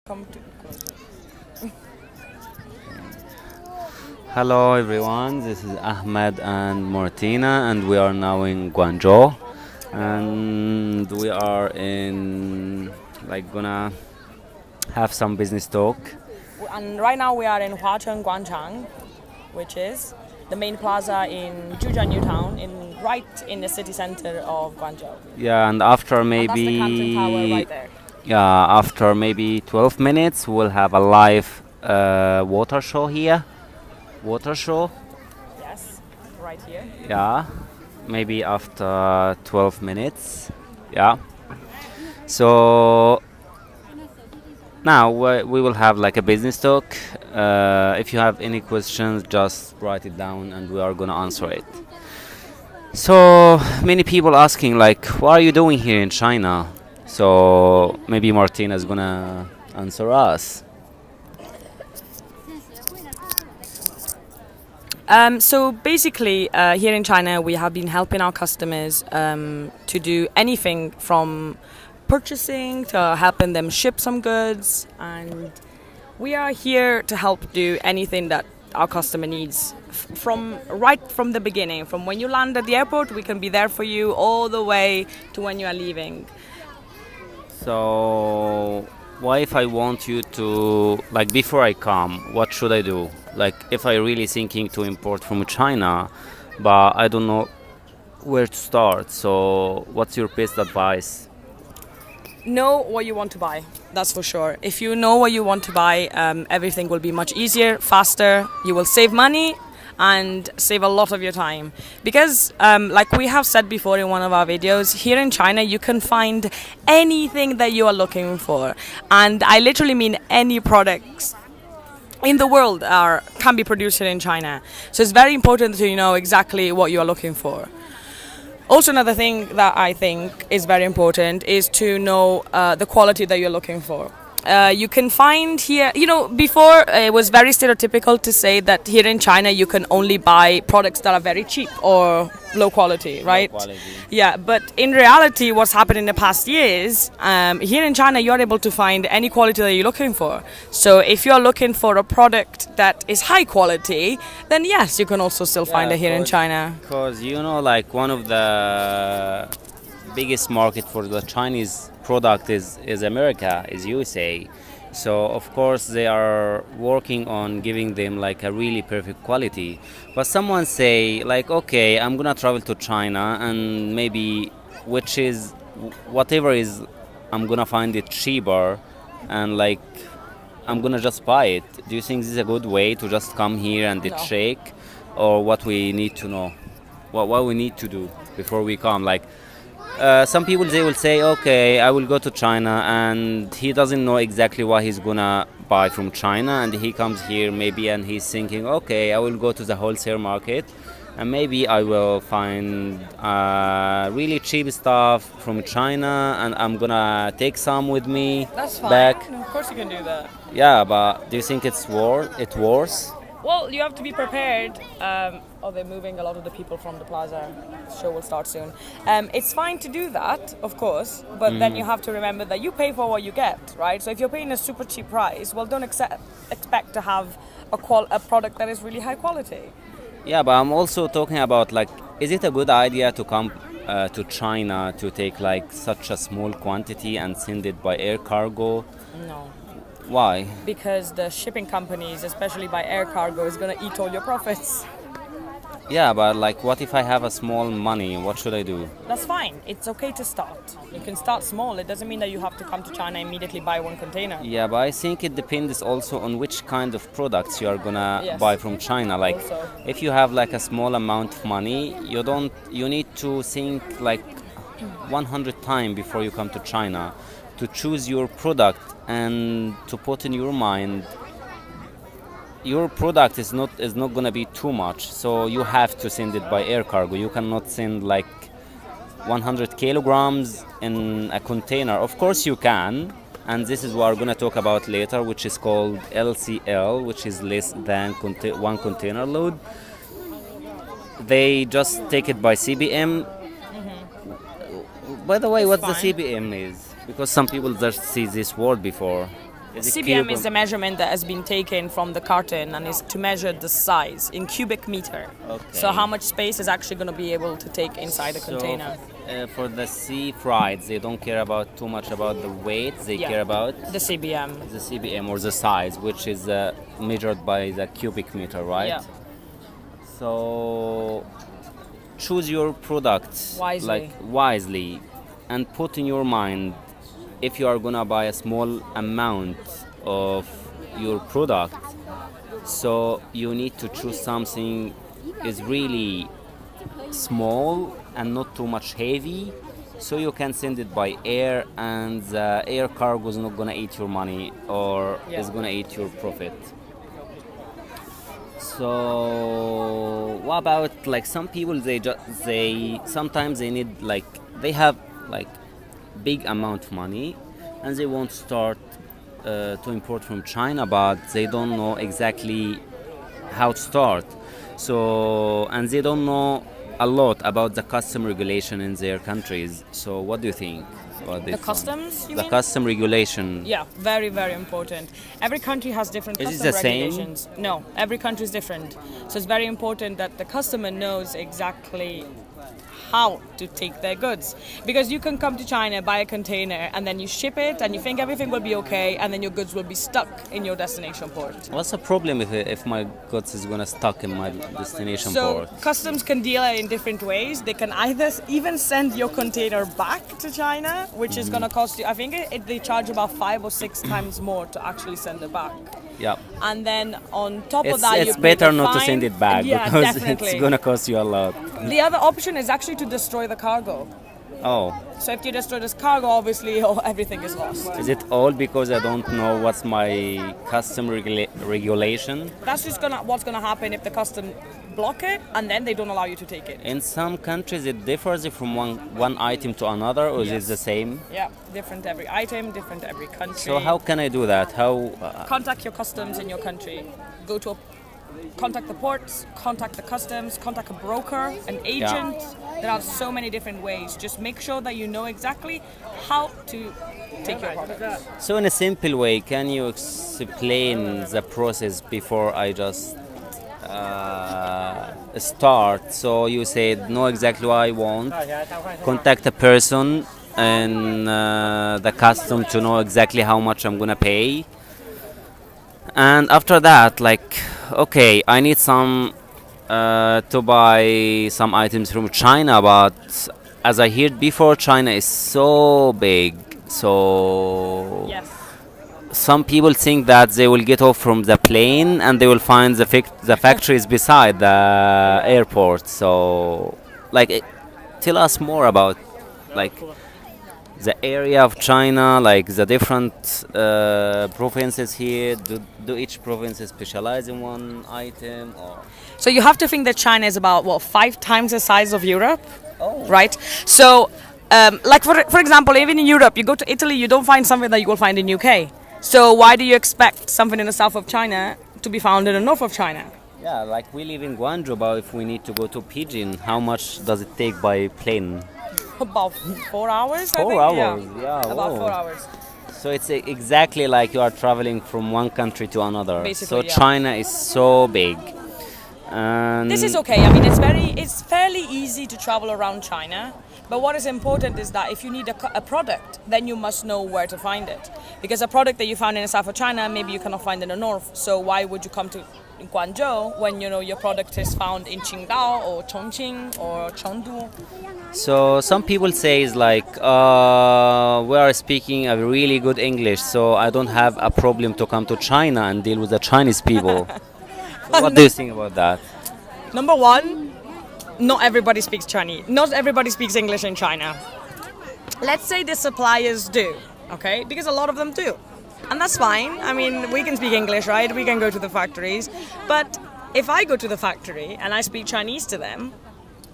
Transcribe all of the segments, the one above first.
Come to Hello everyone, this is Ahmed and Martina, and we are now in Guangzhou, and we are in gonna have some business talk. and right now we are in Huacheng Guangchang, which is the main plaza in Zhujiang New Town, right in the city center of Guangzhou. Yeah, and after And that's the Canton Tower right there. after maybe 12 minutes, we'll have a live water show here. Water show, Yes, right here. yeah, maybe after 12 minutes, yeah. So now we will have like a business talk. If you have any questions, just write it down and we are gonna answer it. So many people asking like, what are you doing here in China? So maybe Martina is gonna answer us. So basically, here in China, we have been helping our customers to do anything from purchasing to helping them ship some goods, and we are here to help do anything that our customer needs. From right from the beginning, from when you land at the airport, we can be there for you all the way to when you are leaving. So why if I want you to like before I come, what should I do? Like if I really thinking to import from China, but I don't know where to start. So what's your best advice? Know what you want to buy, that's for sure. If you know what you want to buy, everything will be much easier, faster. You will save money and save a lot of your time, because like we have said before in one of our videos, here in China you can find anything that you are looking for, and I literally mean any products in the world can be produced here in China. So it's very important to know exactly what you are looking for. Also, another thing that I think is very important is to know the quality that you're looking for. You can find here, before it was very stereotypical to say that here in China you can only buy products that are very cheap or low quality, right? Quality. Yeah, but in reality, what's happened in the past years, here in China you're able to find any quality that you're looking for. So if you're looking for a product that is high quality, then yes, you can also still find it here in China. Because like one of the biggest market for the Chinese product is America, is USA. So of course they are working on giving them like a really perfect quality. But someone say like, okay, I'm gonna travel to China and maybe which is whatever is, I'm gonna find it cheaper and like I'm gonna just buy it. Do you think this is a good way to just come here and No. check, or what we need to know? What we need to do before we come? Like some people they will say, okay, I will go to China, and he doesn't know exactly what he's gonna buy from China, and he comes here maybe and he's thinking, okay, I will go to the wholesale market and maybe I will find really cheap stuff from China and I'm gonna take some with me That's fine. back. No, of course you can do that. Yeah, but do you think it's worse? Well, you have to be prepared. They're moving a lot of the people from the plaza. Show will start soon. It's fine to do that, of course, but then you have to remember that you pay for what you get, right? So if you're paying a super cheap price, well, don't expect to have a product that is really high quality. Yeah, but I'm also talking about like, is it a good idea to come to China to take like such a small quantity and send it by air cargo? No. Why? Because the shipping companies, especially by air cargo, is going to eat all your profits. Yeah, but like, what if I have a small money? What should I do? That's fine. It's okay to start. You can start small. It doesn't mean that you have to come to China and immediately buy one container. Yeah, but I think it depends also on which kind of products you are gonna Yes. buy from China. Like, Also. if you have like a small amount of money, you need to think like 100 times before you come to China to choose your product and to put in your mind your product is not gonna be too much, so you have to send it by air cargo. You cannot send like 100 kilograms in a container. Of course you can, and this is what we're gonna talk about later, which is called LCL, which is less than one container load. They just take it by CBM. By the way, It's what fine. the CBM is, because some people just see this word before. Is it CBM is cube? the measurement that has been taken from the carton and is to measure the size in cubic meter. So Okay. how much space is actually going to be able to take inside a container. For the sea fries, they don't care about too much about the weight. They Yeah. care about The CBM. the CBM or the size, which is measured by the cubic meter, right? Yeah. So choose your product Wisely. like wisely, and put in your mind if you are gonna buy a small amount of your product. So you need to choose something is really small and not too much heavy, so you can send it by air, and the air cargo is not gonna eat your money or Yeah. is gonna eat your profit. So what about like some people, they sometimes they need like they have like big amount of money and they want to start to import from China, but they don't know exactly how to start. So and they don't know a lot about the custom regulation in their countries. So what do you think about this The one? customs, you The mean? custom regulation. Yeah, very, very important. Every country has different Is it custom the same? regulations. No, every country is different. So it's very important that the customer knows exactly how to take their goods. Because you can come to China, buy a container, and then you ship it, and you think everything will be okay, and then your goods will be stuck in your destination port. What's the problem if my goods is gonna stuck in my destination So port? customs can deal in different ways. They can either even send your container back to China, which is going to cost you, I think they charge about 5 or 6 times more to actually send it back. Yeah. And then on top of It's, that, you it's pay better the not to fine. send it back Yeah, because definitely. it's gonna cost you a lot. The other option is actually to destroy the cargo. Oh, So if you destroy this cargo, obviously everything is lost. is it all because I don't know what's my custom regulation? That's just what's gonna happen if the custom block it and then they don't allow you to take it. In some countries it differs from one item to another, or is it Yes. the same? Yeah, different every item, different every country. So how can I do that? How? Contact your customs in your country. Contact the ports, contact the customs, contact a broker, an agent. There are so many different ways. Just make sure that you know exactly how to take your product. So in a simple way, can you explain the process before I just start? So you said know exactly what I want, contact a person and the custom to know exactly how much I'm gonna pay, and after that, like, okay, I need some to buy some items from China, but as I heard before, China is so big, so Yes. some people think that they will get off from the plane and they will find the factories beside the airport. So, like, tell us more about like the area of China, like the different provinces here. Do each province specialize in one item, or? So you have to think that China is about 5 times the size of Europe, Oh. right? So, like for example, even in Europe, you go to Italy, you don't find something that you will find in UK. So why do you expect something in the south of China to be found in the north of China? Yeah, like we live in Guangzhou, but if we need to go to Beijing, how much does it take by plane? About 4 hours. I 4 think. hours, yeah, About whoa. 4 hours. So it's exactly like you are traveling from one country to another. Basically, so yeah. China is so big. And This is okay. I mean, it's fairly easy to travel around China. But what is important is that if you need a product, then you must know where to find it. Because a product that you found in the south of China, maybe you cannot find in the north. So why would you come to Guangzhou when you know your product is found in Qingdao or Chongqing or Chengdu? So some people say is like we are speaking a really good English, so I don't have a problem to come to China and deal with the Chinese people. What do you think about that? Number one, not everybody speaks Chinese. Not everybody speaks English in China. Let's say the suppliers do, okay? Because a lot of them do. And that's fine. I mean, we can speak English, right? We can go to the factories. But if I go to the factory and I speak Chinese to them,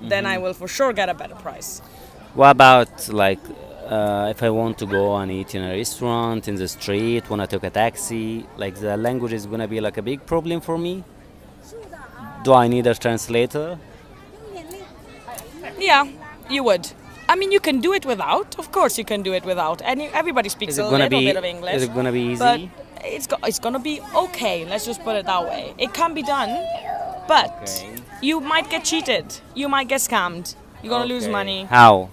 then I will for sure get a better price. What about like if I want to go and eat in a restaurant, in the street, when I take a taxi, like the language is gonna be like a big problem for me? Do I need a translator? Yeah, you would. I mean, you can do it without. Of course, you can do it without. Everybody speaks Is it a gonna little be bit of English. is it gonna be easy? But it's gonna be okay. Let's just put it that way. It can be done, but Okay. you might get cheated. You might get scammed. You're gonna lose Okay. money How?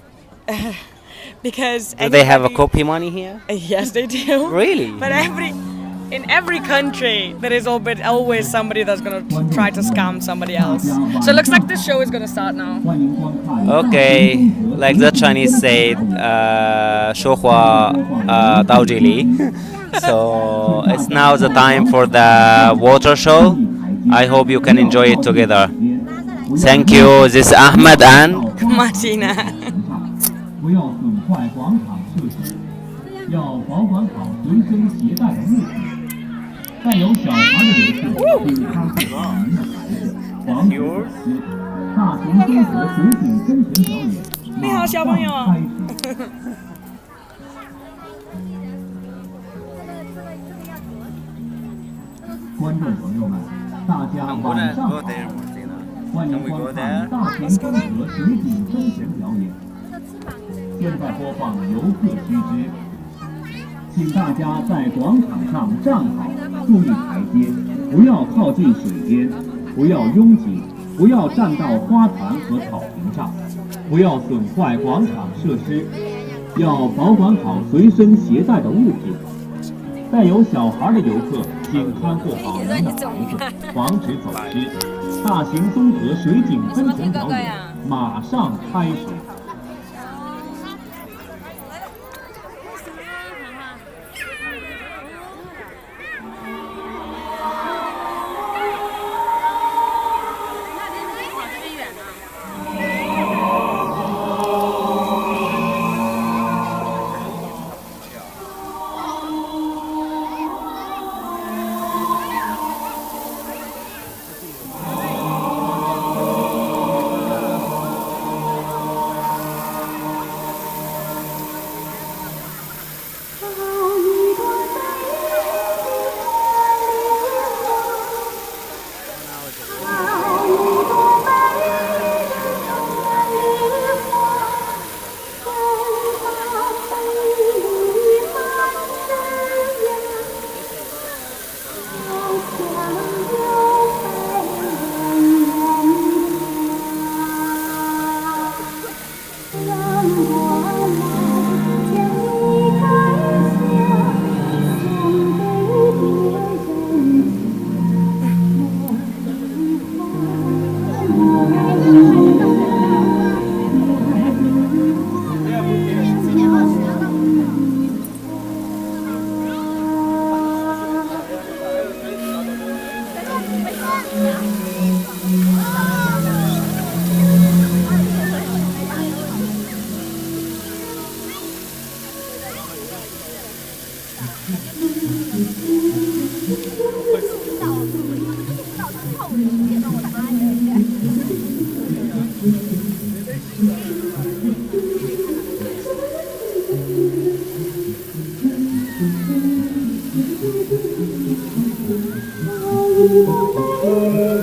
because Do they have a anybody- copy money here? Yes, they do. Really? But in every country, there is always somebody that's gonna try to scam somebody else. So it looks like this show is gonna start now. Okay, like the Chinese said, 说话到这里. So it's now the time for the water show. I hope you can enjoy it together. Thank you. This is Ahmed and Martina. 不要损坏广场设施，要保管好随身携带的物品。带有小孩的游客请看护好您的孩子，防止走失。大型综合水景喷泉表演你好，小朋友马上开始。观众朋友们，大家晚上好！欢迎观看大型综合水景喷泉表演。现在播放游客须知，请大家在广场上站好，注意台阶，不要靠近水边，不要拥挤，不要站到花坛和草坪上，不要损坏广场设施，要保管好随身携带的物品。带有小孩的游客，请看护好您的孩子，防止走失。大型综合水景喷泉表演马上开始。Thank you.